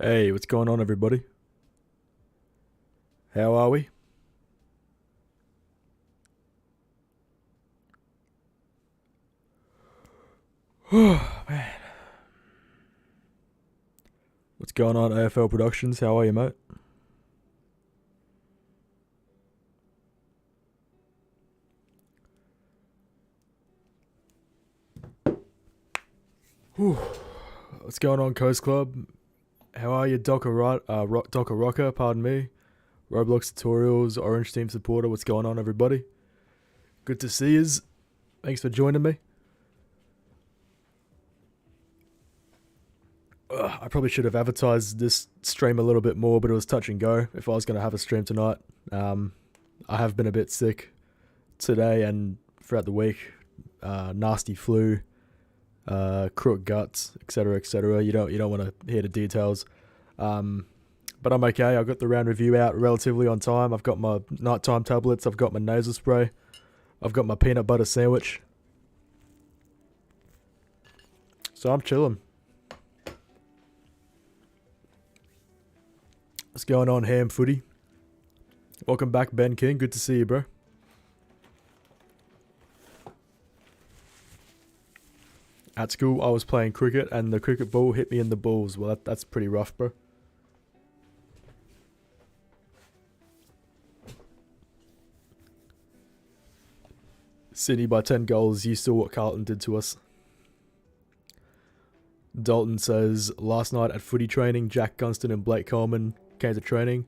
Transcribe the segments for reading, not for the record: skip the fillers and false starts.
Hey, what's going on, everybody? How are we? Man. What's going on, AFL Productions? How are you, mate? Whew. What's going on, Coast Club? How are you, Docker Rocker, pardon me. Roblox Tutorials, Orange Team Supporter, what's going on, everybody? Good to see yous. Thanks for joining me. I probably should have advertised this stream a little bit more, but it was touch and go if I was going to have a stream tonight. I have been a bit sick today and throughout the week. Nasty flu, crook guts, etc., etc. You don't want to hear the details. But I'm okay. I got the round review out relatively on time. I've got my nighttime tablets. I've got my nasal spray. I've got my peanut butter sandwich. So I'm chilling. What's going on, Ham Footy? Welcome back, Ben King. Good to see you, bro. At school, I was playing cricket, and the cricket ball hit me in the balls. Well, that's pretty rough, bro. City by 10 goals. You saw what Carlton did to us. Dalton says, last night at footy training, Jack Gunston and Blake Coleman came to training.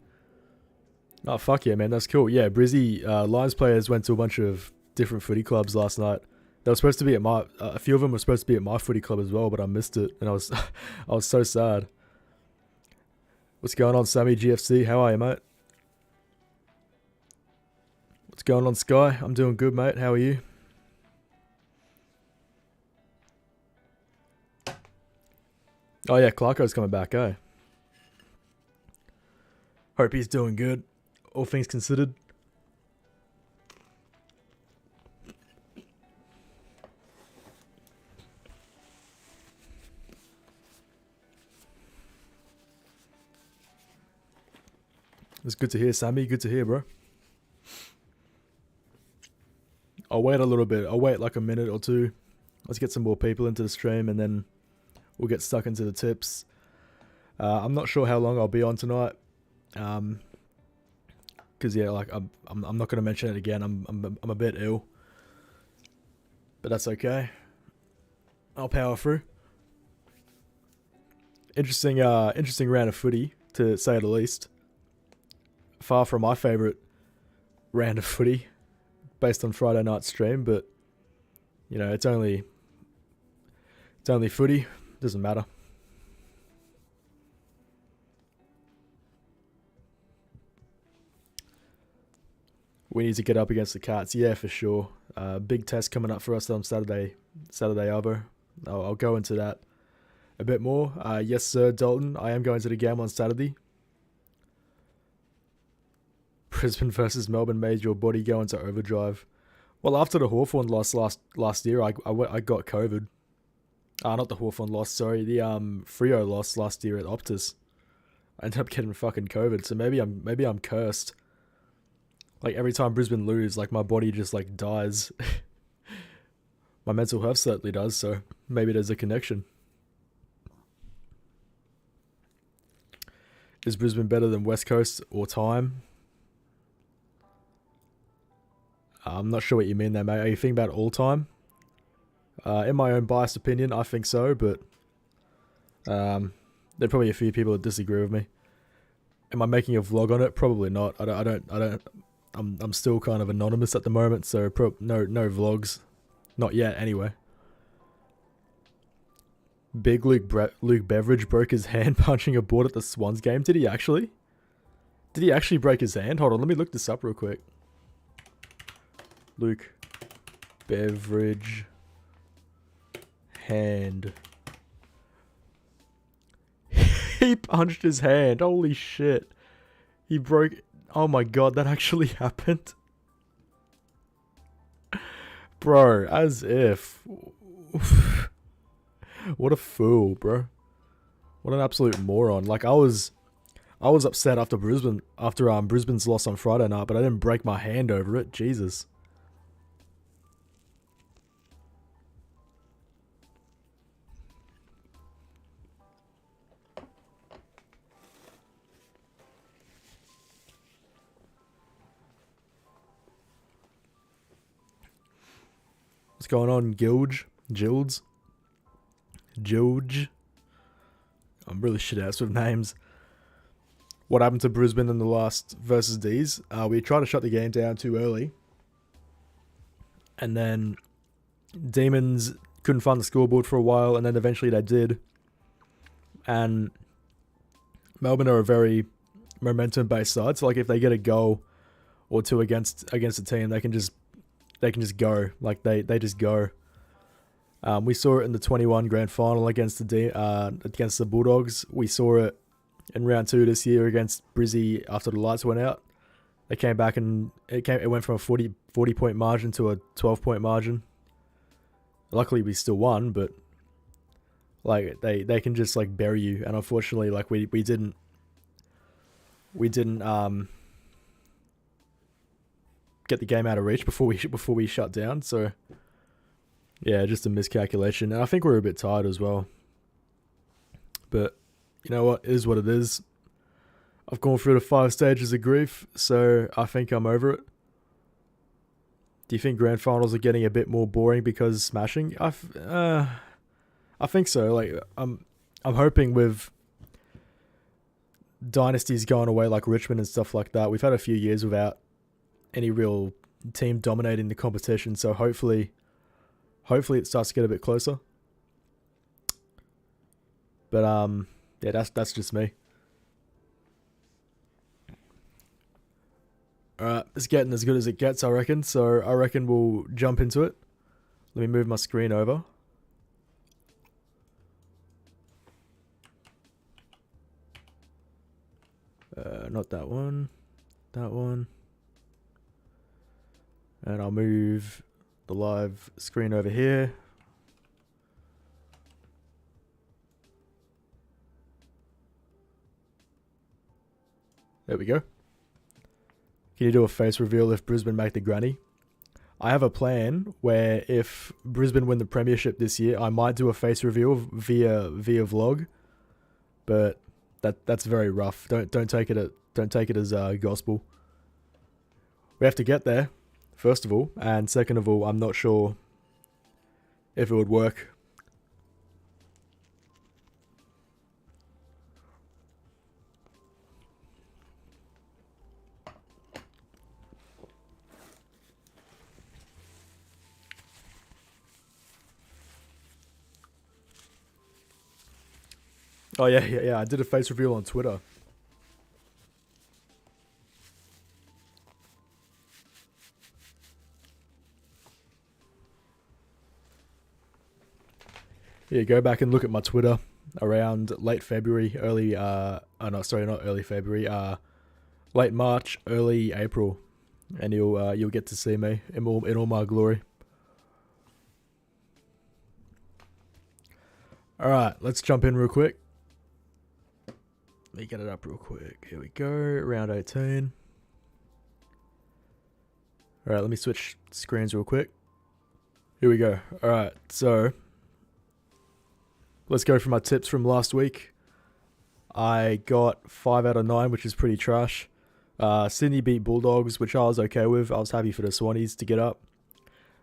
Oh, fuck yeah, man. That's cool. Yeah, Brizzy, Lions players went to a bunch of different footy clubs last night. They were supposed to be at my... a few of them were supposed to be at my footy club as well, but I missed it. And I was I was so sad. What's going on, Sammy G FC? How are you, mate? What's going on, Sky? I'm doing good, mate. How are you? Oh, yeah, Clarko's coming back, eh? Hope he's doing good, all things considered. It's good to hear, Sammy. Good to hear, bro. I'll wait a little bit. I'll wait like a minute or two. Let's get some more people into the stream and then we'll get stuck into the tips. I'm not sure how long I'll be on tonight. Cause yeah, like I'm not gonna mention it again. I'm a bit ill, but that's okay. I'll power through. Interesting round of footy, to say the least. Far from my favourite round of footy, based on Friday night stream, but you know, it's only footy. Doesn't matter. We need to get up against the Cats, yeah, for sure. Big test coming up for us on Saturday Arvo. I'll go into that a bit more. Yes, sir, Dalton. I am going to the game on Saturday. Brisbane versus Melbourne made your body go into overdrive. Well, after the Hawthorn loss last year, I got COVID. Not the Hawthorn loss, sorry. The Freo loss last year at Optus. I ended up getting fucking COVID, so maybe I'm cursed. Like, every time Brisbane lose, like, my body just, like, dies. My mental health certainly does, so maybe there's a connection. Is Brisbane better than West Coast or time? I'm not sure what you mean there, mate. Are you thinking about all time? In my own biased opinion, I think so, but there are probably a few people that disagree with me. Am I making a vlog on it? Probably not. I'm still kind of anonymous at the moment, so no vlogs, not yet. Anyway, Big Luke Beveridge broke his hand punching a board at the Swans game. Did he actually? Did he actually break his hand? Hold on, let me look this up real quick. Luke Beveridge hand. He punched his hand. Holy shit. He broke... Oh my god, that actually happened. Bro, as if. What a fool, bro. What an absolute moron. Like, I was upset after Brisbane's loss on Friday night, but I didn't break my hand over it. Jesus. What's going on, Gilge? I'm really shit ass with names. What happened to Brisbane in the last versus D's? We tried to shut the game down too early. And then Demons couldn't find the scoreboard for a while, and then eventually they did. And Melbourne are a very momentum-based side, so like if they get a goal or two against a team, they can just go. Like they just go. We saw it in the 21 grand final against the Bulldogs. We saw it in round 2 this year against Brizzy after the lights went out. They came back and it went from a 40 point margin to a 12 point margin. Luckily we still won, but like they can just like bury you, and unfortunately like we didn't get the game out of reach before we shut down. So yeah, just a miscalculation, and I think we're a bit tired as well. But you know what? It is what it is. I've gone through the 5 stages of grief, so I think I'm over it. Do you think grand finals are getting a bit more boring because smashing? I think so. Like I'm hoping with dynasties going away like Richmond and stuff like that. We've had a few years without any real team dominating the competition, so hopefully it starts to get a bit closer. But yeah, that's just me. Alright, it's getting as good as it gets, I reckon. So I reckon we'll jump into it. Let me move my screen over. Not that one. That one. And I'll move the live screen over here. There we go. Can you do a face reveal if Brisbane make the granny? I have a plan where if Brisbane win the premiership this year, I might do a face reveal via vlog, but that's very rough. Don't take it as gospel. We have to get there, first of all, and second of all, I'm not sure if it would work. Oh yeah. I did a face reveal on Twitter. Yeah, go back and look at my Twitter around late February, late March, early April, and you'll get to see me in all my glory. All right, let's jump in real quick. Let me get it up real quick. Here we go, round 18. All right, let me switch screens real quick. Here we go. All right, so let's go for my tips from last week. I got 5 out of 9, which is pretty trash. Sydney beat Bulldogs, which I was okay with. I was happy for the Swannies to get up.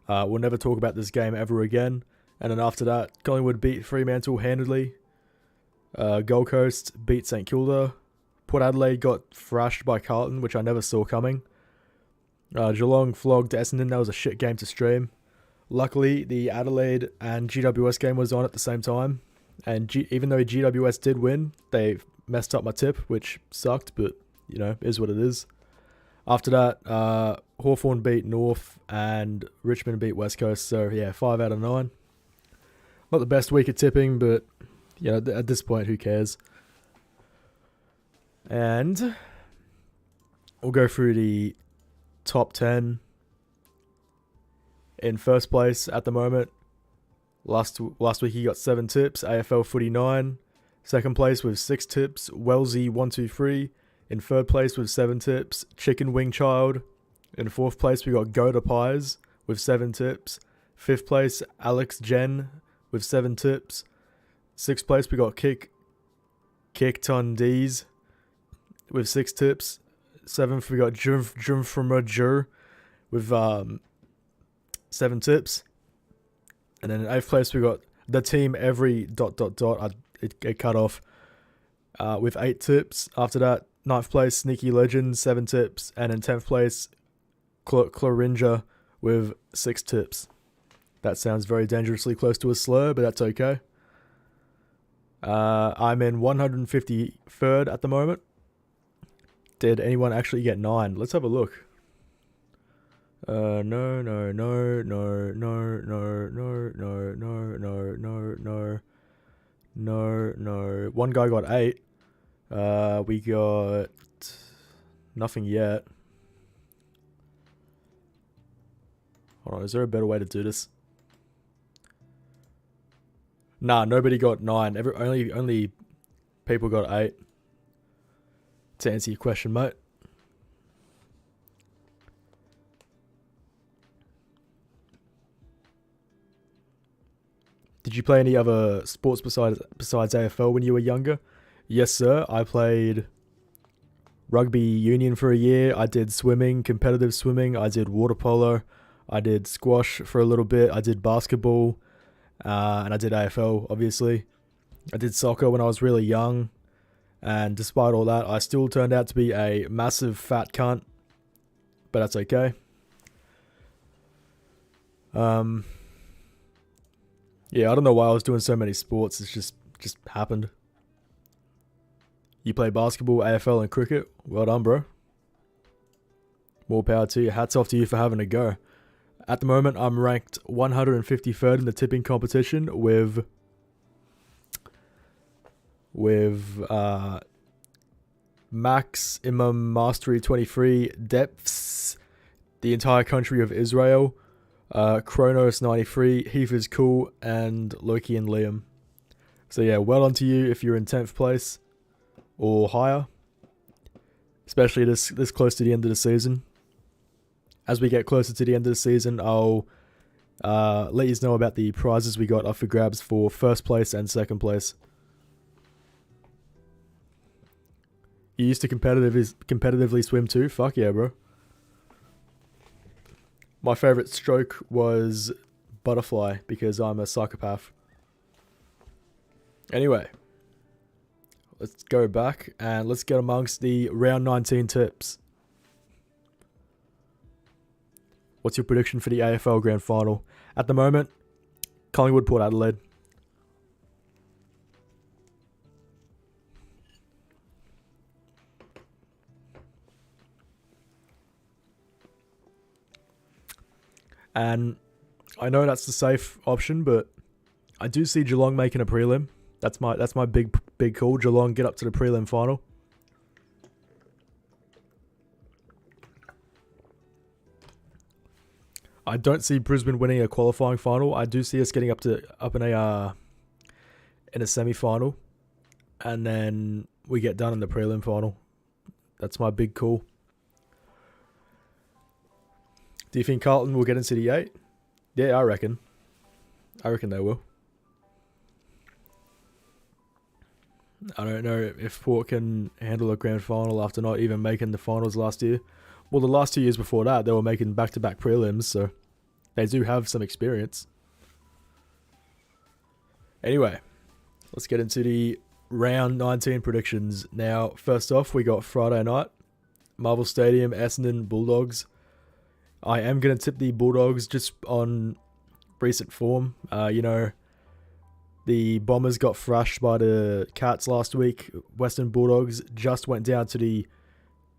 We'll never talk about this game ever again. And then after that, Collingwood beat Fremantle handedly. Gold Coast beat St Kilda. Port Adelaide got thrashed by Carlton, which I never saw coming. Geelong flogged Essendon. That was a shit game to stream. Luckily, the Adelaide and GWS game was on at the same time. And even though GWS did win, they messed up my tip, which sucked, but, you know, is what it is. After that, Hawthorn beat North and Richmond beat West Coast. So, yeah, 5 out of 9. Not the best week of tipping, but, you know, at this point, who cares? And we'll go through the top 10. In first place at the moment, last week he got 7 tips. AFL Footy 9, Second place with 6 tips, Wellesley123. In third place with 7 tips, Chicken Wing Child. In fourth place, we got Goda Pies with 7 tips. Fifth place, Alex Jen with 7 tips. Sixth place, we got Kickton D's with 6 tips. Seventh, we got Jum from a Jur with 7 tips. And then in eighth place, we got the team every ... It cut off with 8 tips. After that, ninth place, Sneaky Legend, 7 tips. And in 10th place, Clarinja with 6 tips. That sounds very dangerously close to a slur, but that's okay. I'm in 153rd at the moment. Did anyone actually get 9? Let's have a look. No. One guy got 8. We got nothing yet. Hold on, is there a better way to do this? Nah, nobody got 9. Only people got 8. To answer your question, mate. Did you play any other sports besides AFL when you were younger? Yes, sir. I played rugby union for a year. I did swimming, competitive swimming. I did water polo. I did squash for a little bit. I did basketball. And I did AFL, obviously. I did soccer when I was really young. And despite all that, I still turned out to be a massive fat cunt. But that's okay. Yeah, I don't know why I was doing so many sports. It's just happened. You play basketball, AFL, and cricket. Well done, bro. More power to you. Hats off to you for having a go. At the moment, I'm ranked 153rd in the tipping competition with Max Imam Mastery 23 Depths, the entire country of Israel, Kronos 93, Heath is cool, and Loki and Liam. So yeah, well done to you if you're in 10th place or higher, especially this close to the end of the season. As we get closer to the end of the season, I'll let you know about the prizes we got up for grabs for first place and second place. You used to competitively swim too? Fuck yeah, bro. My favourite stroke was butterfly because I'm a psychopath. Anyway, let's go back and let's get amongst the round 19 tips. What's your prediction for the AFL Grand Final? At the moment, Collingwood, Port Adelaide. And I know that's the safe option, but I do see Geelong making a prelim. That's my big call. Geelong get up to the prelim final. I don't see Brisbane winning a qualifying final. I do see us getting up in a semi-final, and then we get done in the prelim final. That's my big call. Do you think Carlton will get into the 8? Yeah, I reckon. I reckon they will. I don't know if Port can handle a grand final after not even making the finals last year. Well, the last 2 years before that, they were making back-to-back prelims, so they do have some experience. Anyway, let's get into the round 19 predictions. Now, first off, we got Friday night. Marvel Stadium, Essendon Bulldogs. I am going to tip the Bulldogs just on recent form. The Bombers got thrashed by the Cats last week. Western Bulldogs just went down to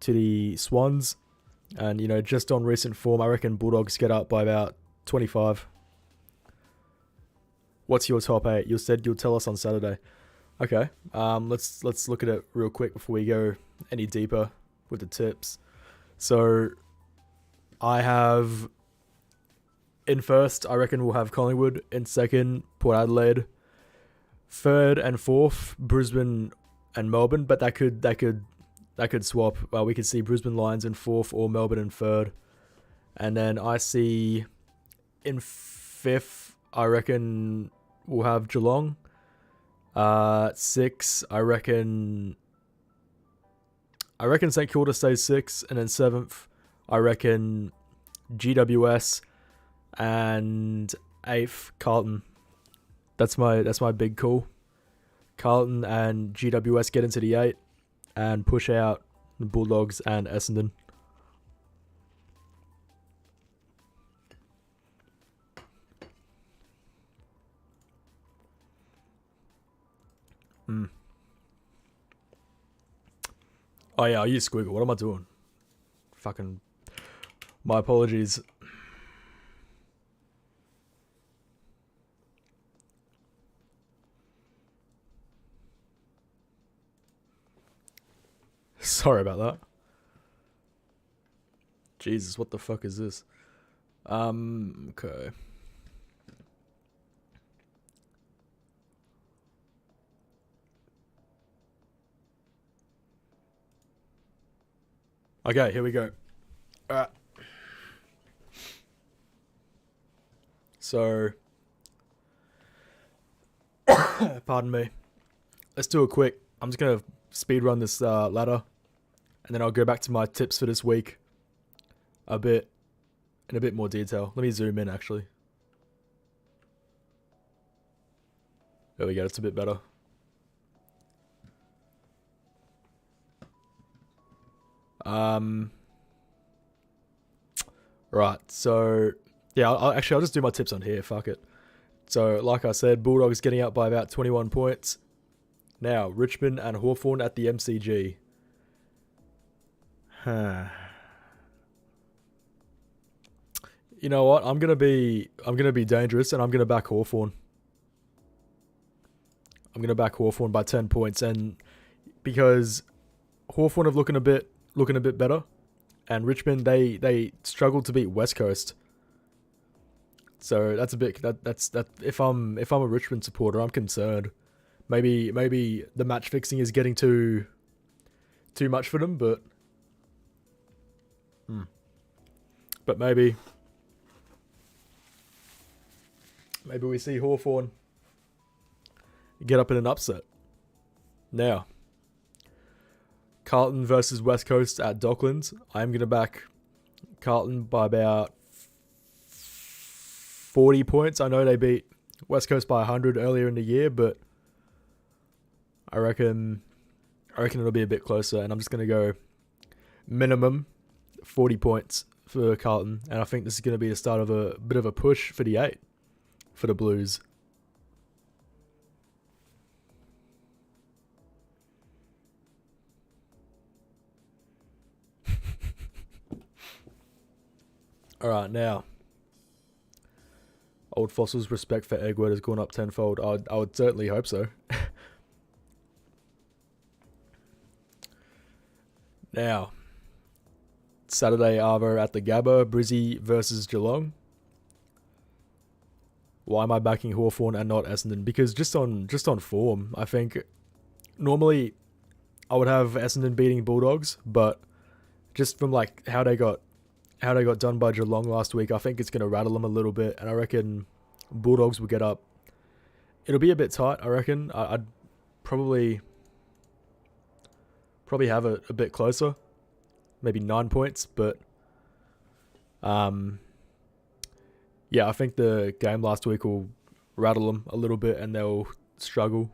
the Swans. And, just on recent form, I reckon Bulldogs get up by about 25. What's your top 8? You said you'll tell us on Saturday. Okay. Let's look at it real quick before we go any deeper with the tips. So I have in first, I reckon we'll have Collingwood. In second, Port Adelaide. third and fourth, Brisbane and Melbourne, but that could swap. We could see Brisbane Lions in fourth or Melbourne in third. And then I see in fifth, I reckon we'll have Geelong. 6, I reckon St Kilda stays 6, and then 7th, I reckon GWS, and 8th, Carlton. That's my big call. Carlton and GWS get into the 8 and push out the Bulldogs and Essendon. Oh yeah, I use Squiggle. What am I doing? Fucking... My apologies. Sorry about that. Jesus, what the fuck is this? Okay. Okay, here we go. Alright. So, pardon me. Let's do a quick. I'm just going to speed run this ladder, and then I'll go back to my tips for this week in a bit more detail. Let me zoom in, actually. There we go, it's a bit better. Right, so yeah, I'll just do my tips on here, fuck it. So like I said, Bulldogs getting up by about 21 points. Now, Richmond and Hawthorn at the MCG. You know what? I'm gonna be dangerous, and I'm gonna back Hawthorn. I'm gonna back Hawthorn by 10 points, and because Hawthorn have looking a bit better, and Richmond they struggled to beat West Coast. So that's a bit that's if I'm a Richmond supporter, I'm concerned. Maybe the match fixing is getting too much for them, but maybe we see Hawthorn get up in an upset. Now, Carlton versus West Coast at Docklands. I'm going to back Carlton by about 40 points. I know they beat West Coast by 100 earlier in the year, but I reckon it'll be a bit closer, and I'm just going to go minimum 40 points for Carlton, and I think this is going to be the start of a bit of a push for the 8 for the Blues. Alright, now, Old Fossil's respect for Eggwood has gone up tenfold. I would certainly hope so. Now, Saturday Arvo at the Gabba, Brizzy versus Geelong. Why am I backing Hawthorn and not Essendon? Because just on form, I think normally I would have Essendon beating Bulldogs, but just from like how they got done by Geelong last week, I think it's going to rattle them a little bit, and I reckon Bulldogs will get up. It'll be a bit tight, I reckon. I'd probably have it a bit closer, maybe 9 points, but yeah, I think the game last week will rattle them a little bit, and they'll struggle.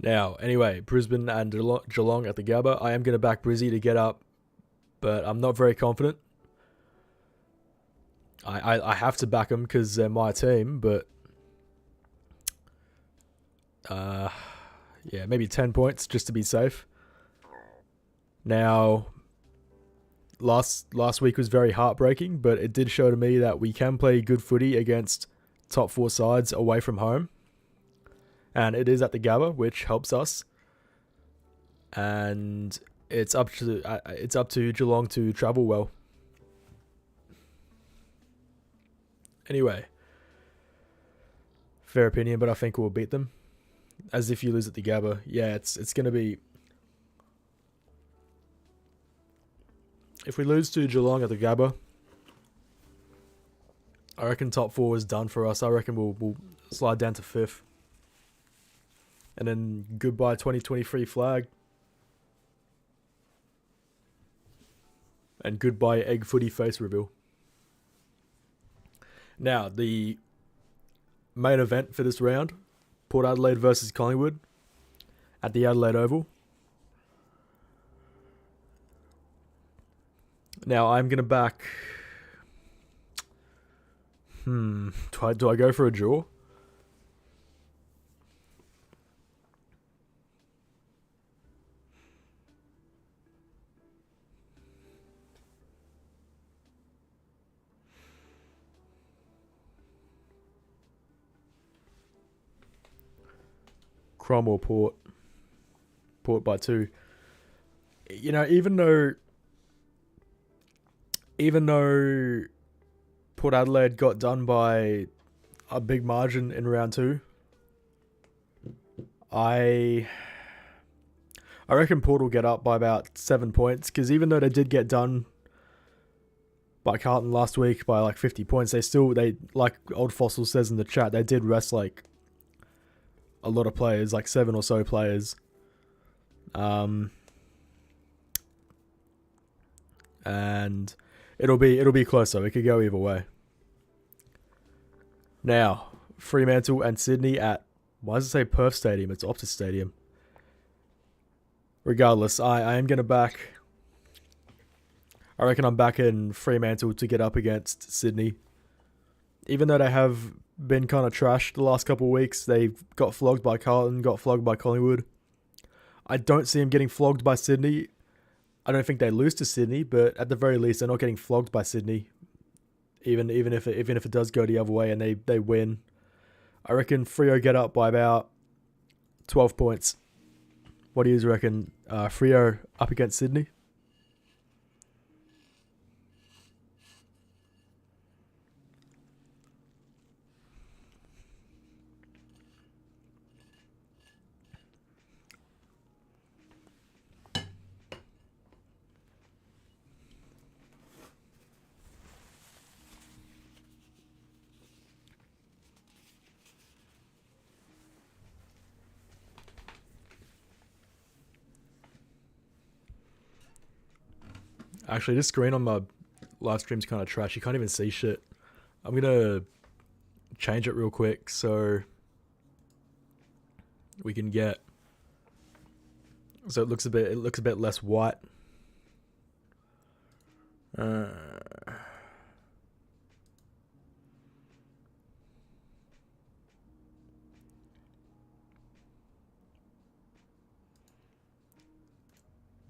Now, anyway, Brisbane and Geelong at the Gabba. I am going to back Brizzy to get up, but I'm not very confident. I have to back them because they're my team, but yeah, maybe 10 points just to be safe. Now, last week was very heartbreaking, but it did show to me that we can play good footy against top 4 sides away from home. And it is at the Gabba, which helps us. And it's up to Geelong to travel well. Anyway, fair opinion, but I think we'll beat them. As if you lose at the Gabba. Yeah, it's going to be... If we lose to Geelong at the Gabba, I reckon top 4 is done for us. I reckon we'll slide down to 5th. And then goodbye 2023 flag. And goodbye EggFooty face reveal. Now, the main event for this round, Port Adelaide versus Collingwood at the Adelaide Oval. Now, I'm going to back... Do I go for a draw? Cromwell Port. Port by 2. You know, even though Port Adelaide got done by a big margin in round 2, I reckon Port will get up by about 7 points, because even though they did get done by Carlton last week by like 50 points, they like Old Fossil says in the chat, they did rest like a lot of players, like 7 or so players. And it'll be closer. It could go either way. Now, Fremantle and Sydney at, why does it say Perth Stadium? It's Optus Stadium. Regardless, I am going to back... I reckon I'm backing Fremantle to get up against Sydney. Even though they have been kind of trashed the last couple of weeks, they got flogged by Carlton, got flogged by Collingwood. I don't see them getting flogged by Sydney. I don't think they lose to Sydney, but at the very least, they're not getting flogged by Sydney. Even if it does go the other way and they win, I reckon Freo get up by about 12 points. What do you reckon? Freo up against Sydney? Actually, this screen on my live stream's kind of trash. You can't even see shit. I'm gonna change it real quick so we can get, so it looks a bit less white. There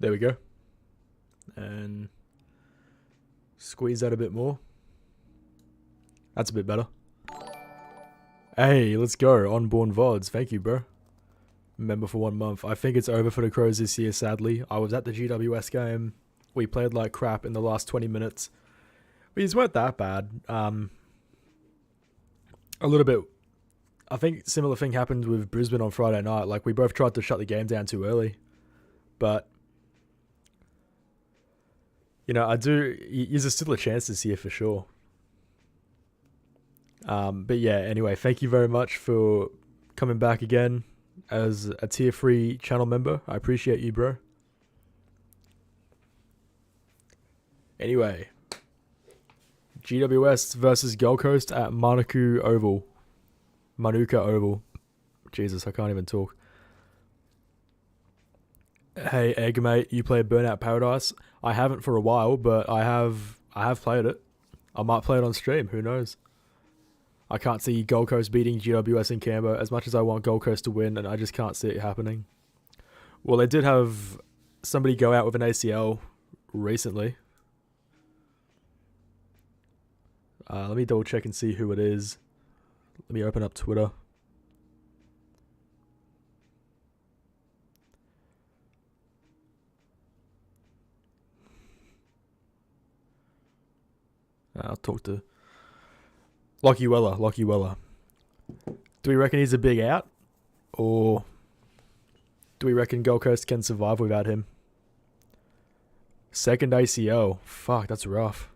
we go. And squeeze that a bit more. That's a bit better. Hey, let's go. Onborne VODS. Thank you, bro. Member for 1 month. I think it's over for the Crows this year, sadly. I was at the GWS game. We played like crap in the last 20 minutes. These weren't that bad. A little bit. I think similar thing happened with Brisbane on Friday night. Like, we both tried to shut the game down too early. But you know, there's still a chance this year for sure. But yeah, anyway, thank you very much for coming back again as a tier 3 channel member. I appreciate you, bro. Anyway, GWS versus Gold Coast at Manuka Oval. Jesus, I can't even talk. Hey, Egg, mate, you play Burnout Paradise? I haven't for a while, but I have played it. I might play it on stream, who knows? I can't see Gold Coast beating GWS in Canberra as much as I want Gold Coast to win, and I just can't see it happening. Well, they did have somebody go out with an ACL recently. Let me double check and see who it is. Let me open up Twitter. I'll talk to Lockie Weller. Do we reckon he's a big out? Or do we reckon Gold Coast can survive without him? Second ACL. Fuck, that's rough.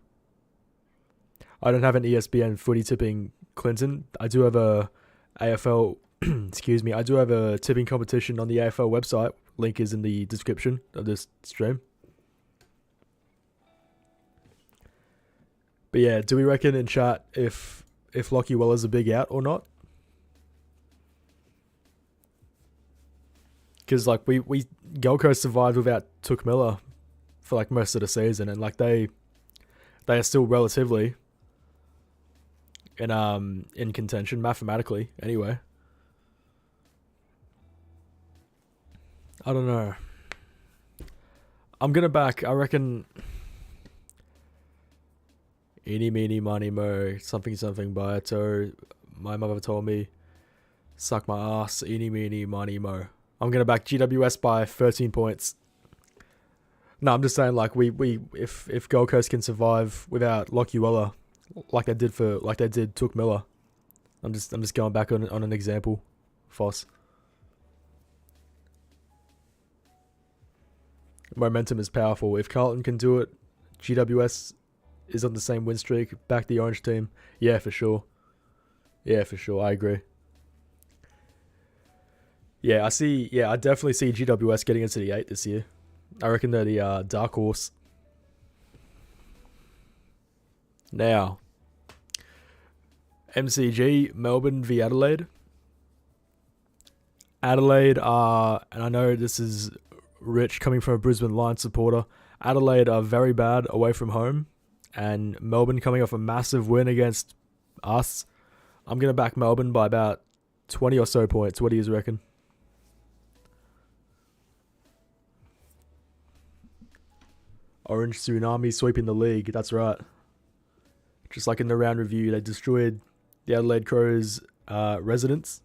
I don't have an ESPN footy tipping Clinton. I do have a AFL, excuse me, I do have a tipping competition on the AFL website. Link is in the description of this stream. But yeah, do we reckon in chat if Lockie Weller's a big out or not? Because like we Gold Coast survived without Took Miller for like most of the season, and like they are still relatively in contention mathematically anyway. I don't know. I'm gonna back, I reckon, eeny meeny miny mo, something by it. So my mother told me, suck my ass, eeny meeny miny mo. I'm gonna back GWS by 13 points. No, I'm just saying, like if Gold Coast can survive without Lockie Weller, like they did Took Miller. I'm just going back on an example, Foss. Momentum is powerful. If Carlton can do it, GWS is on the same win streak. Back the Orange team. Yeah, for sure. I agree. Yeah, I definitely see GWS getting into the 8 this year. I reckon they're the dark horse. Now, MCG, Melbourne v Adelaide. Adelaide are, and I know this is rich coming from a Brisbane Lions supporter, Adelaide are very bad away from home, and Melbourne coming off a massive win against us. I'm going to back Melbourne by about 20 or so points. What do you reckon? Orange Tsunami sweeping the league. That's right. Just like in the round review, they destroyed the Adelaide Crows residents.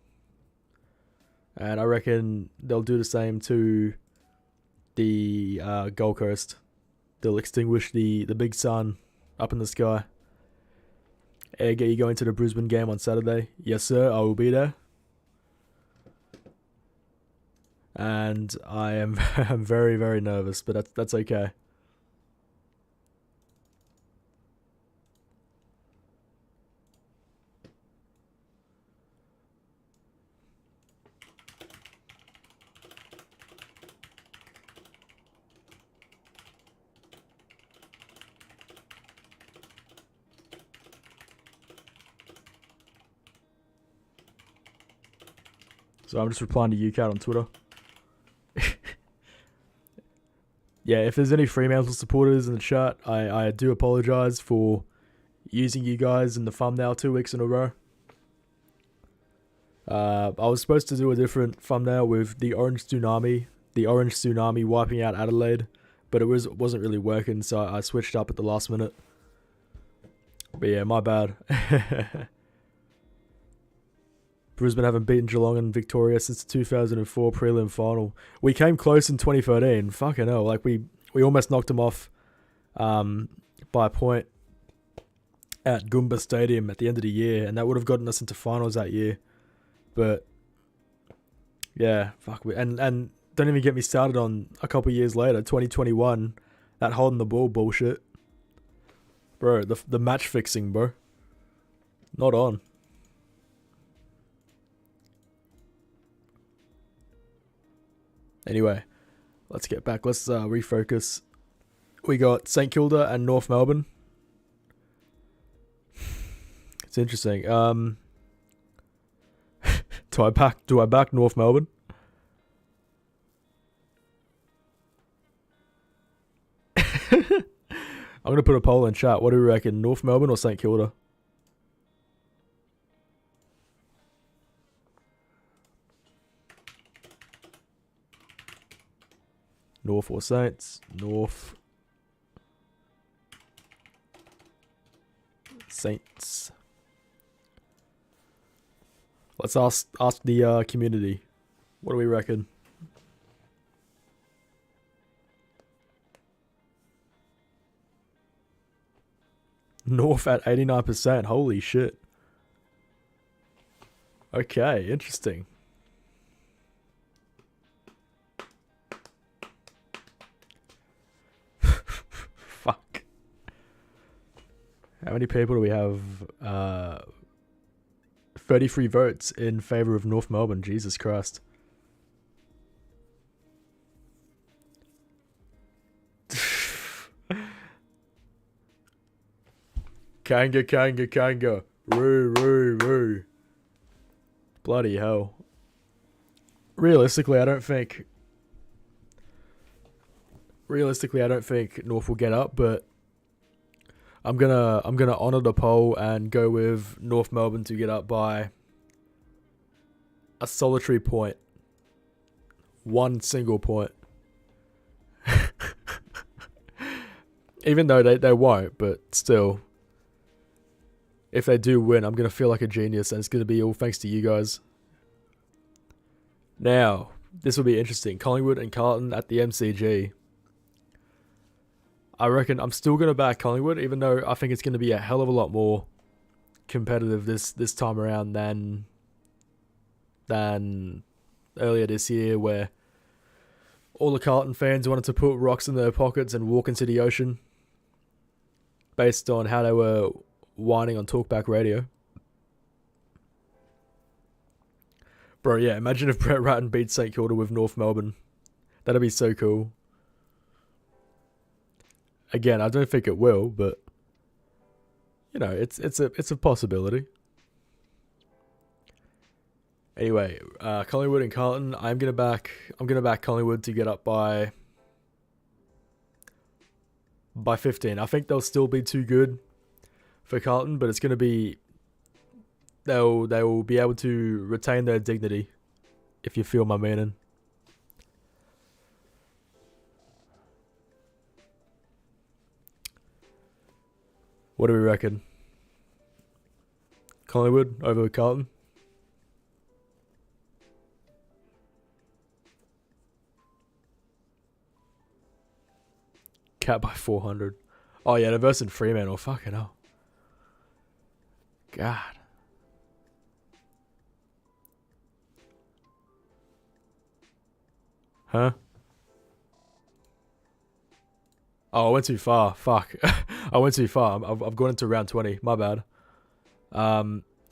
And I reckon they'll do the same to the Gold Coast. They'll extinguish the big sun up in the sky. Egg, are you going to the Brisbane game on Saturday? Yes, sir. I will be there. And I am I'm very, very nervous, but that's okay. So I'm just replying to UCAT on Twitter. Yeah, if there's any Fremantle supporters in the chat, I do apologise for using you guys in the thumbnail 2 weeks in a row. I was supposed to do a different thumbnail with the Orange Tsunami wiping out Adelaide, but it wasn't really working, so I switched up at the last minute. But yeah, my bad. Brisbane haven't beaten Geelong and Victoria since the 2004 prelim final. We came close in 2013. Fucking hell. Like, we almost knocked them off by a point at Goomba Stadium at the end of the year, and that would have gotten us into finals that year. But, yeah, fuck. And don't even get me started on a couple years later, 2021, that holding the ball bullshit. Bro, the match fixing, bro. Not on. Anyway, let's get back. Let's refocus. We got St Kilda and North Melbourne. It's interesting. Do I back North Melbourne? I'm gonna put a poll in chat. What do you reckon, North Melbourne or St Kilda? North or Saints? North. Saints. Let's ask the community. What do we reckon? North at 89%. Holy shit. Okay, interesting. Fuck. How many people do we have? 33 votes in favour of North Melbourne. Jesus Christ. Kanga, Kanga, Kanga. Woo, woo, woo. Bloody hell. Realistically, I don't think North will get up, but I'm gonna honour the poll and go with North Melbourne to get up by a solitary point. One single point. Even though they won't, but still. If they do win, I'm going to feel like a genius, and it's going to be all thanks to you guys. Now, this will be interesting. Collingwood and Carlton at the MCG. I reckon I'm still going to back Collingwood, even though I think it's going to be a hell of a lot more competitive this time around than earlier this year, where all the Carlton fans wanted to put rocks in their pockets and walk into the ocean based on how they were whining on Talkback Radio. Bro, yeah, imagine if Brett Ratton beat St Kilda with North Melbourne. That'd be so cool. Again, I don't think it will, but you know, it's a possibility. Anyway, Collingwood and Carlton, I'm gonna back Collingwood to get up by 15. I think they'll still be too good for Carlton, but it's going to be they will be able to retain their dignity, if you feel my meaning. What do we reckon? Collingwood over Carlton? Cap by 400. Oh yeah, they're versus Fremantle. Fucking hell. God. Huh? Oh, I went too far. Fuck. I went too far. I've gone into round 20. My bad.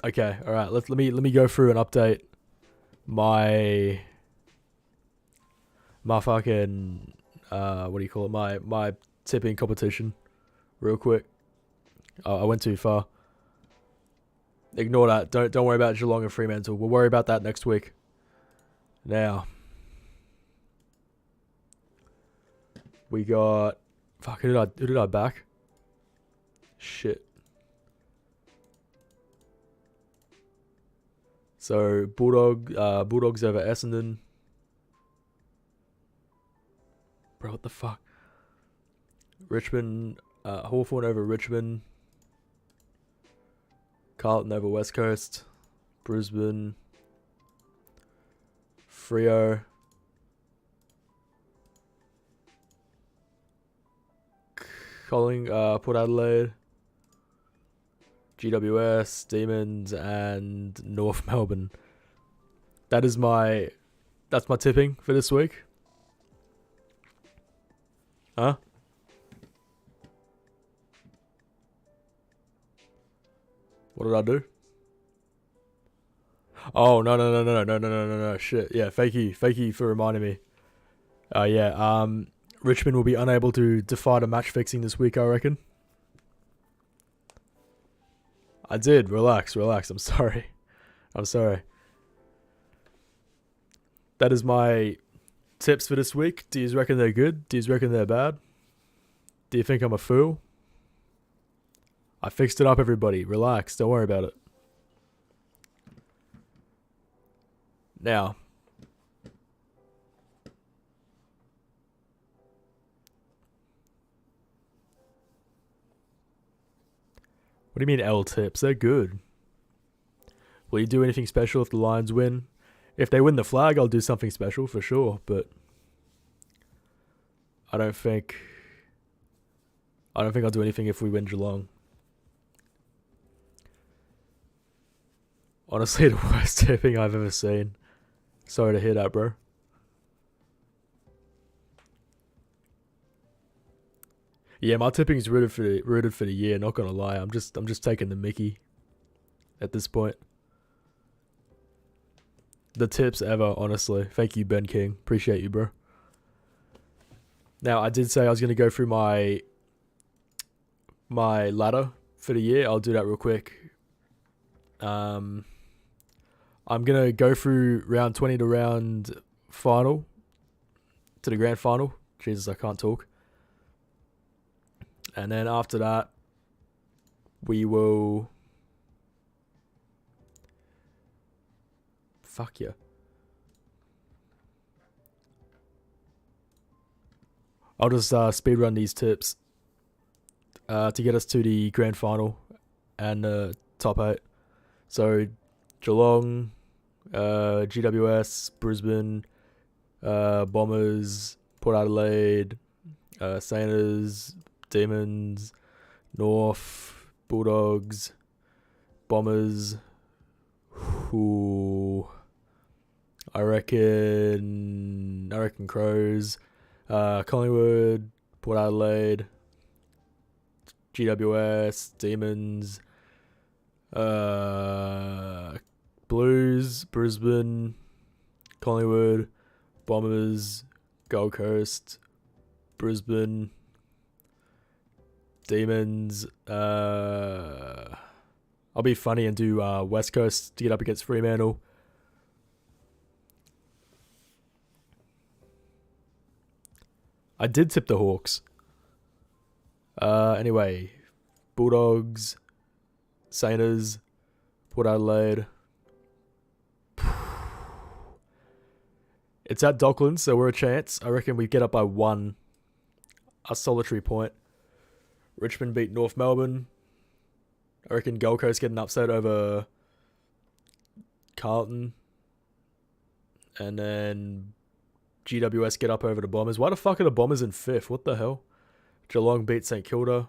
Okay. All right. Let me go through and update my fucking what do you call it? My tipping competition, real quick. I went too far. Ignore that. Don't worry about Geelong and Fremantle. We'll worry about that next week. Now, we got. Fuck. Who did I back? Shit. So Bulldogs over Essendon. Bro, what the fuck? Richmond, Hawthorn over Richmond. Carlton over West Coast. Brisbane. Freo. Port Adelaide. GWS, Demons, and North Melbourne. That's my tipping for this week. Huh? What did I do? Oh no! Shit, yeah. Thank you for reminding me. Richmond will be unable to defy the match fixing this week, I reckon. I did. Relax. I'm sorry. That is my tips for this week. Do you reckon they're good? Do you reckon they're bad? Do you think I'm a fool? I fixed it up, everybody. Relax. Don't worry about it. Now, what do you mean L tips? They're good. Will you do anything special if the Lions win? If they win the flag, I'll do something special for sure, but I don't think I'll do anything if we win Geelong. Honestly, the worst tipping I've ever seen. Sorry to hear that, bro. Yeah, my tipping's rooted for the year. Not gonna lie, I'm just taking the Mickey at this point. The tips ever, honestly. Thank you, Ben King. Appreciate you, bro. Now, I did say I was gonna go through my ladder for the year. I'll do that real quick. I'm gonna go through round 20 to round final, to the grand final. Jesus, I can't talk. And then after that, we will... Fuck yeah. I'll just speedrun these tips to get us to the grand final and top 8. So, Geelong, GWS, Brisbane, Bombers, Port Adelaide, Saints, Demons, North, Bulldogs, Bombers. Ooh, I reckon Crows, Collingwood, Port Adelaide, GWS, Demons, Blues, Brisbane, Collingwood, Bombers, Gold Coast, Brisbane, Demons. I'll be funny and do West Coast to get up against Fremantle. I did tip the Hawks. Anyway, Bulldogs, Saints, Port Adelaide. It's at Docklands, so we're a chance. I reckon we get up by 1. A solitary point. Richmond beat North Melbourne. I reckon Gold Coast get an upset over Carlton. And then GWS get up over the Bombers. Why the fuck are the Bombers in 5th? What the hell? Geelong beat St Kilda.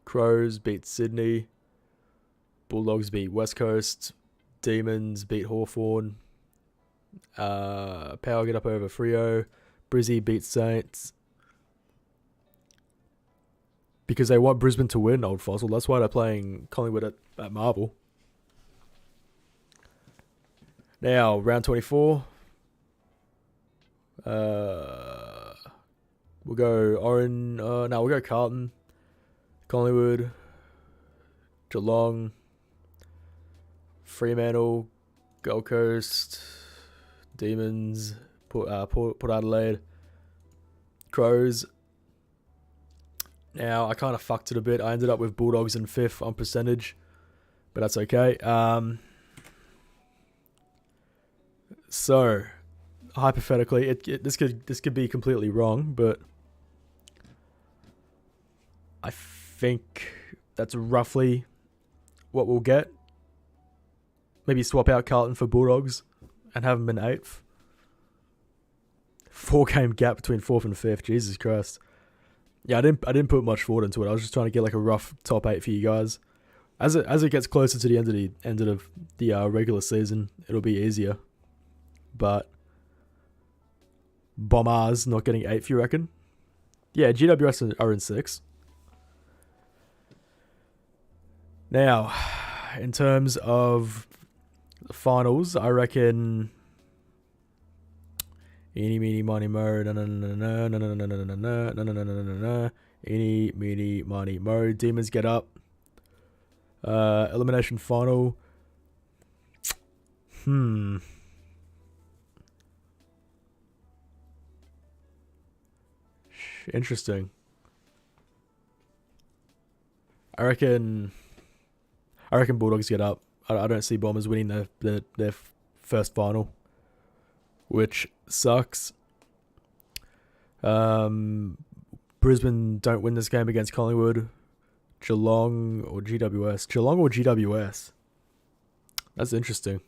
Crows beat Sydney. Bulldogs beat West Coast. Demons beat Hawthorn. Power get up over Freo. Brizzy beat Saints. Because they want Brisbane to win, Old Fossil. That's why they're playing Collingwood at Marvel. Now, round 24. We'll go we'll go Carlton, Collingwood, Geelong, Fremantle, Gold Coast, Demons, Port Adelaide, Crows. Now, I kind of fucked it a bit. I ended up with Bulldogs in 5th on percentage, but that's okay. So, hypothetically, this could be completely wrong, but I think that's roughly what we'll get. Maybe swap out Carlton for Bulldogs and have them in 8th. 4-game gap between 4th and 5th. Jesus Christ. Yeah, I didn't put much thought into it. I was just trying to get like a rough top 8 for you guys. As it gets closer to the end of the regular season, it'll be easier. But Bombers not getting 8th, you reckon? Yeah, GWS are in 6th. Now, in terms of the finals, I reckon eeny, meeny, miny, mo, eeny, meeny, miny, mo. Demons get up. Elimination final. Interesting. I reckon Bulldogs get up. I don't see Bombers winning their first final, which sucks. Brisbane don't win this game against Collingwood. Geelong or GWS. That's interesting.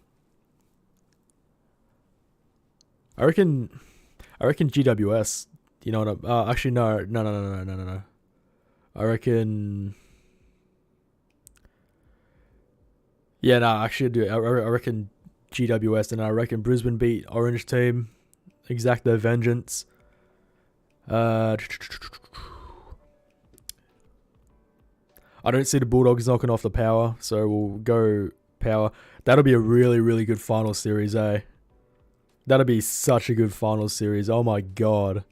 I reckon GWS. You know what? Actually, no. I reckon Yeah, no, actually, I do. I reckon GWS, and I reckon Brisbane beat Orange team. Exact their vengeance. I don't see the Bulldogs knocking off the Power, so we'll go Power. That'll be a really, really good final series, eh? That'll be such a good final series. Oh my god.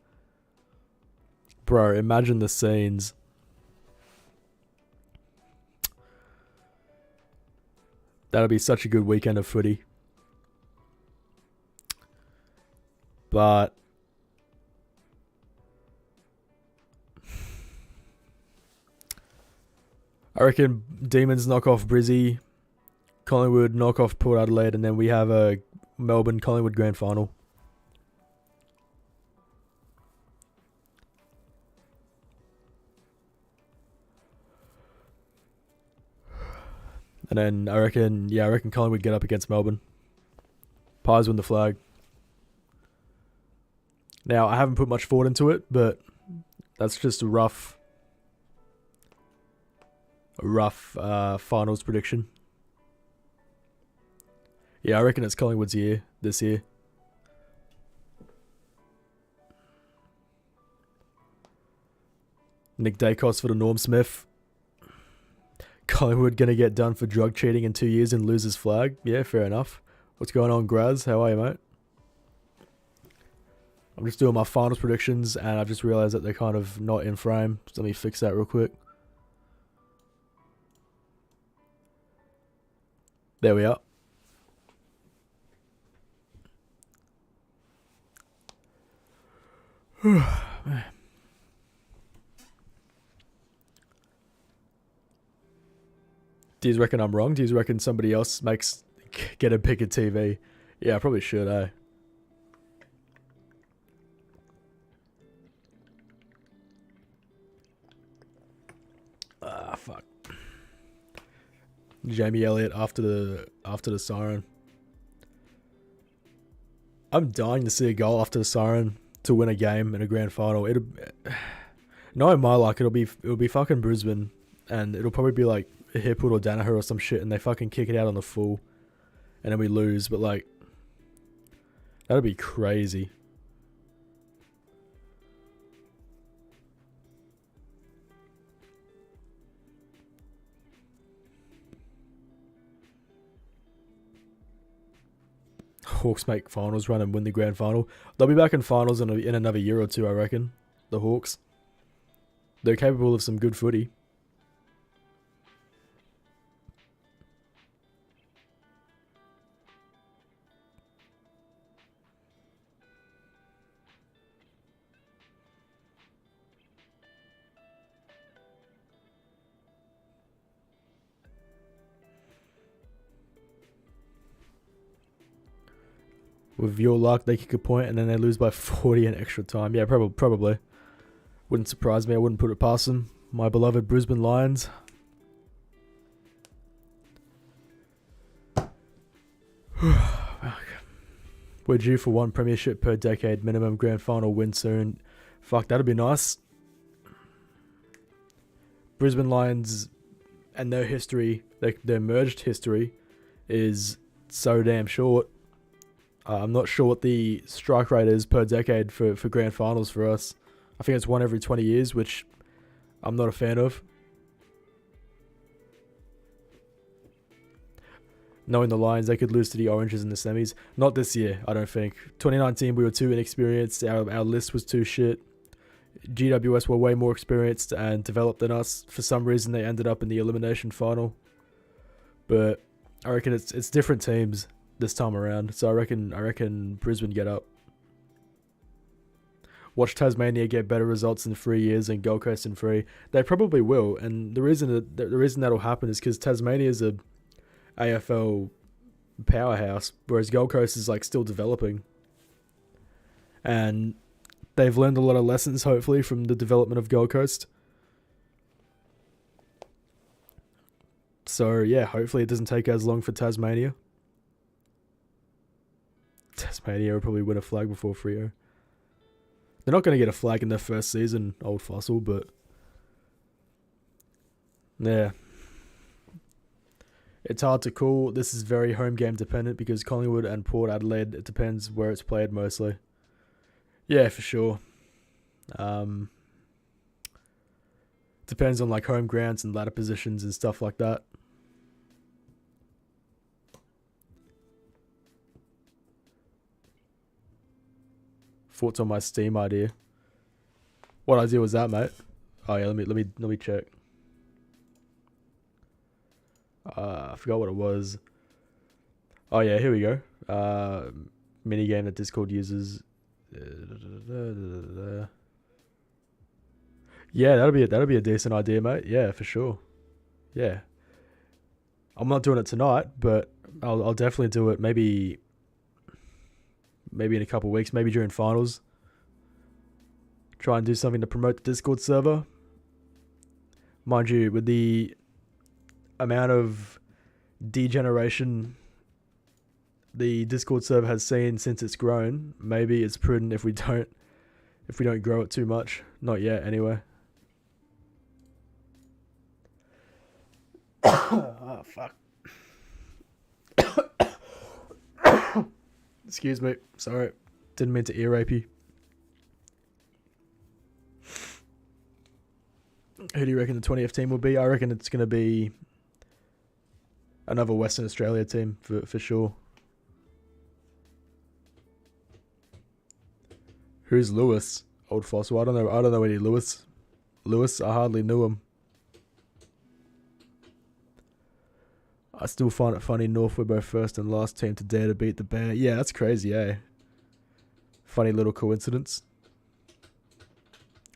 Bro, imagine the scenes. That'll be such a good weekend of footy. But I reckon Demons knock off Brizzy, Collingwood knock off Port Adelaide, and then we have a Melbourne Collingwood grand final. And then I reckon Collingwood get up against Melbourne. Pies win the flag. Now, I haven't put much thought into it, but that's just a rough finals prediction. Yeah, I reckon it's Collingwood's year this year. Nick Dacos for the Norm Smith. Collingwood gonna get done for drug cheating in 2 years and lose his flag. Yeah, fair enough. What's going on, Graz? How are you, mate? I'm just doing my finals predictions, and I've just realised that they're kind of not in frame. So let me fix that real quick. There we are. Do you reckon I'm wrong? Do you reckon somebody else get a bigger TV? Yeah, I probably should, eh? Ah, fuck. Jamie Elliott after the siren. I'm dying to see a goal after the siren to win a game in a grand final. Knowing my luck, it'll be fucking Brisbane, and it'll probably be like Hipwood or Danaher or some shit, and they fucking kick it out on the full, and then we lose. But like, that'd be crazy. Hawks make finals run and win the grand final. They'll be back in finals in another year or two, I reckon. The Hawks. They're capable of some good footy. With your luck, they kick a point and then they lose by 40 in extra time. Yeah, probably. Wouldn't surprise me. I wouldn't put it past them. My beloved Brisbane Lions. We're due for one premiership per decade. Minimum grand final win soon. Fuck, that'd be nice. Brisbane Lions and their history, their merged history, is so damn short. I'm not sure what the strike rate is per decade for grand finals for us. I think it's one every 20 years, which I'm not a fan of. Knowing the Lions, they could lose to the Oranges in the semis. Not this year, I don't think. 2019, we were too inexperienced. Our list was too shit. GWS were way more experienced and developed than us. For some reason, they ended up in the elimination final. But I reckon it's different teams this time around. So I reckon Brisbane get up. Watch Tasmania get better results in 3 years and Gold Coast in 3. They probably will, and the reason that'll happen is because Tasmania is a AFL powerhouse, whereas Gold Coast is like still developing, and they've learned a lot of lessons hopefully from the development of Gold Coast. So yeah, hopefully it doesn't take as long for Tasmania. Tasmania will probably win a flag before Freo. They're not going to get a flag in their first season, Old Fossil, but yeah. It's hard to call. This is very home game dependent because Collingwood and Port Adelaide, it depends where it's played mostly. Yeah, for sure. Depends on like home grounds and ladder positions and stuff like that. Thoughts on my Steam idea? What idea was that, mate? Oh yeah, let me check. I forgot what it was. Oh yeah, here we go. Mini game that Discord uses. Yeah, that'll be a decent idea, mate. Yeah, for sure. Yeah, I'm not doing it tonight, but I'll definitely do it. Maybe in a couple of weeks. Maybe during finals. Try and do something to promote the Discord server. Mind you, with the amount of degeneration the Discord server has seen since it's grown, maybe it's prudent if we don't grow it too much. Not yet, anyway. Oh fuck. Excuse me. Sorry. Didn't mean to ear rape you. Who do you reckon the 20th team will be? I reckon it's going to be another Western Australia team for sure. Who's Lewis? Old Fossil. I don't know any Lewis. I hardly knew him. I still find it funny North were both first and last team to dare to beat the Bear. Yeah, that's crazy, eh? Funny little coincidence.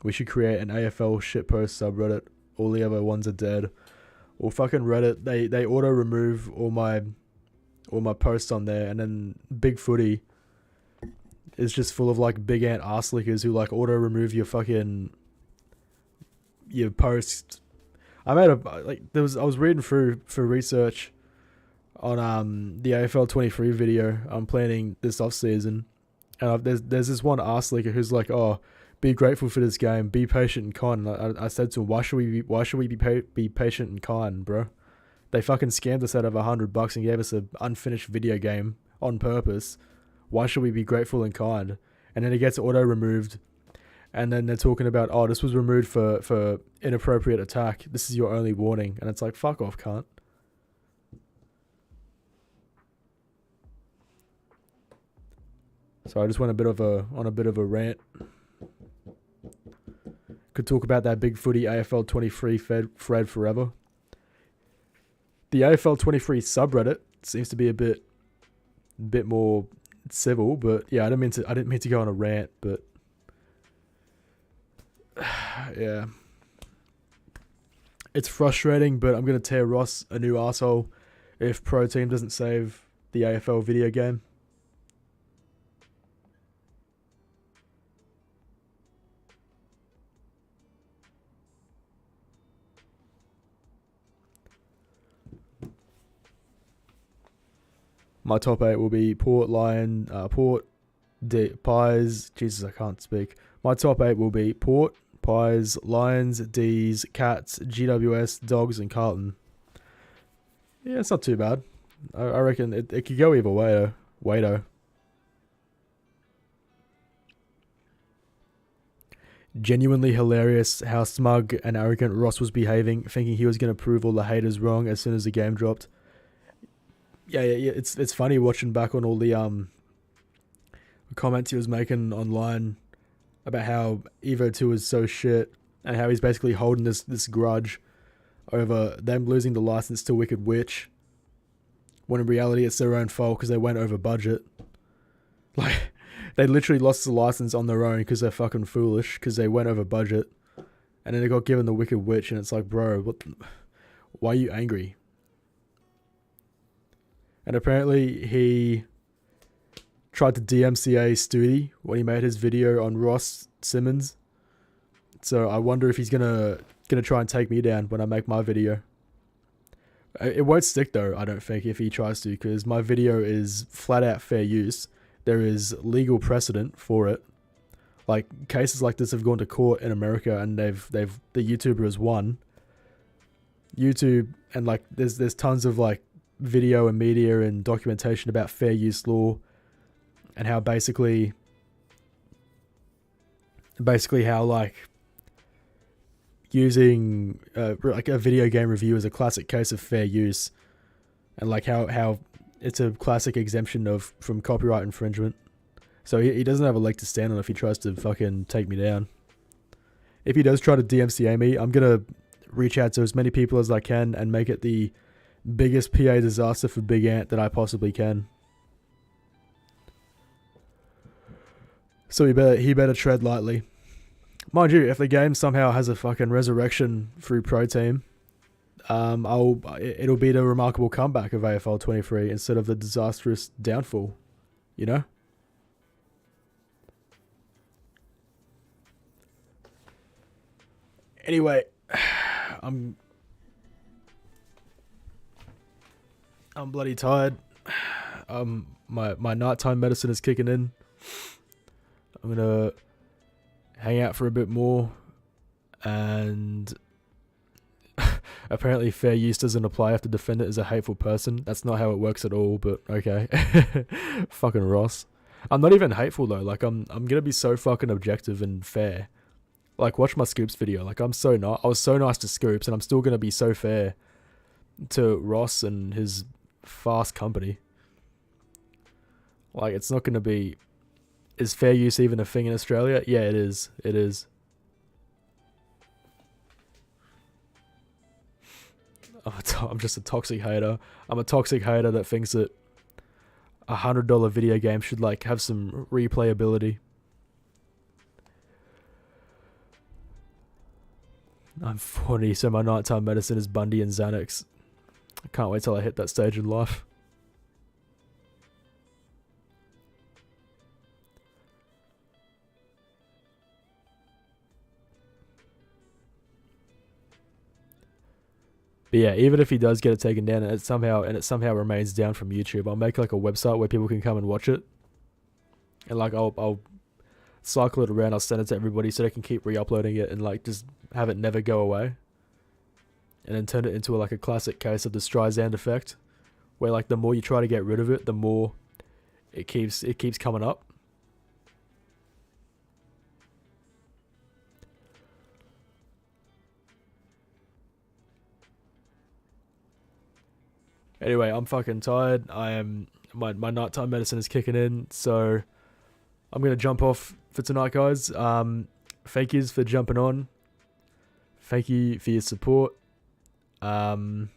We should create an AFL shitpost subreddit. All the other ones are dead. Or fucking Reddit. They auto remove all my posts on there, and then EggFooty is just full of like big ant arse lickers who like auto remove your posts. I was reading through for research on the AFL 23 video I'm planning this off season, and there's this one arse licker who's like, oh, be grateful for this game, be patient and kind. And I said to him, why should we be patient and kind, bro? They fucking scammed us out of $100 and gave us an unfinished video game on purpose. Why should we be grateful and kind? And then it gets auto removed, and then they're talking about, oh, this was removed for inappropriate attack. This is your only warning, and it's like, fuck off, cunt. So I just went on a bit of a rant. Could talk about that EggFooty AFL 23 thread forever. The AFL 23 subreddit seems to be a bit more civil, but yeah, I didn't mean to go on a rant, but yeah, it's frustrating. But I'm gonna tear Ross a new arsehole if Pro Team doesn't save the AFL video game. My top 8 will be Port, Lion, Pies. Jesus, I can't speak. My top 8 will be Port, Pies, Lions, D's, Cats, GWS, Dogs, and Carlton. Yeah, it's not too bad. I reckon it could go either way, though. Genuinely hilarious how smug and arrogant Ross was behaving, thinking he was going to prove all the haters wrong as soon as the game dropped. Yeah. It's funny watching back on all the comments he was making online about how Evo 2 is so shit and how he's basically holding this grudge over them losing the license to Wicked Witch, when in reality it's their own fault because they went over budget. Like, they literally lost the license on their own because they're fucking foolish, because they went over budget, and then they got given the Wicked Witch, and it's like, bro, why are you angry? And apparently he tried to DMCA Stoody when he made his video on Ross Simmons. So I wonder if he's gonna try and take me down when I make my video. It won't stick though, I don't think, if he tries to, because my video is flat out fair use. There is legal precedent for it. Like, cases like this have gone to court in America, and the YouTuber has won. YouTube, and like there's tons of like video and media and documentation about fair use law, and how basically how like using like a video game review is a classic case of fair use, and like how it's a classic exemption from copyright infringement. So he doesn't have a leg to stand on if he tries to fucking take me down. If he does try to DMCA me, I'm gonna reach out to as many people as I can and make it the biggest PA disaster for Big Ant that I possibly can. So he better tread lightly. Mind you, if the game somehow has a fucking resurrection through Pro Team, it'll be the remarkable comeback of AFL 23 instead of the disastrous downfall, you know? Anyway, I'm bloody tired. My nighttime medicine is kicking in. I'm gonna hang out for a bit more, and apparently fair use doesn't apply if the defendant is a hateful person. That's not how it works at all, but okay. Fucking Ross. I'm not even hateful though. Like I'm gonna be so fucking objective and fair. Like watch my Scoops video. Like I was so nice to Scoops, and I'm still gonna be so fair to Ross and his fast company. Like it's not gonna be. Is fair use even a thing in Australia? Yeah, it is. It is. I'm just a toxic hater. I'm a toxic hater that thinks that $100 video game should like have some replayability. I'm 40, so my nighttime medicine is Bundy and Xanax. I can't wait till I hit that stage in life. But yeah, even if he does get it taken down and it somehow remains down from YouTube, I'll make like a website where people can come and watch it. And like I'll cycle it around, I'll send it to everybody so they can keep re-uploading it and like just have it never go away. And then turn it into like a classic case of the Streisand effect, where like the more you try to get rid of it, the more it keeps coming up. Anyway, I'm fucking tired. My nighttime medicine is kicking in, so I'm gonna jump off for tonight, guys. Thank yous for jumping on. Thank you for your support. Not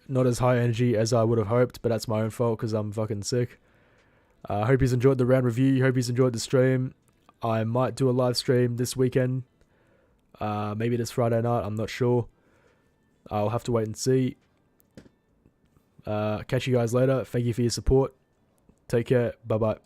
as high energy as I would have hoped, but that's my own fault because I'm fucking sick. I hope you enjoyed the round review. Hope you enjoyed the stream. I might do a live stream this weekend. Maybe this Friday night. I'm not sure. I'll have to wait and see. Catch you guys later. Thank you for your support. Take care. Bye-bye.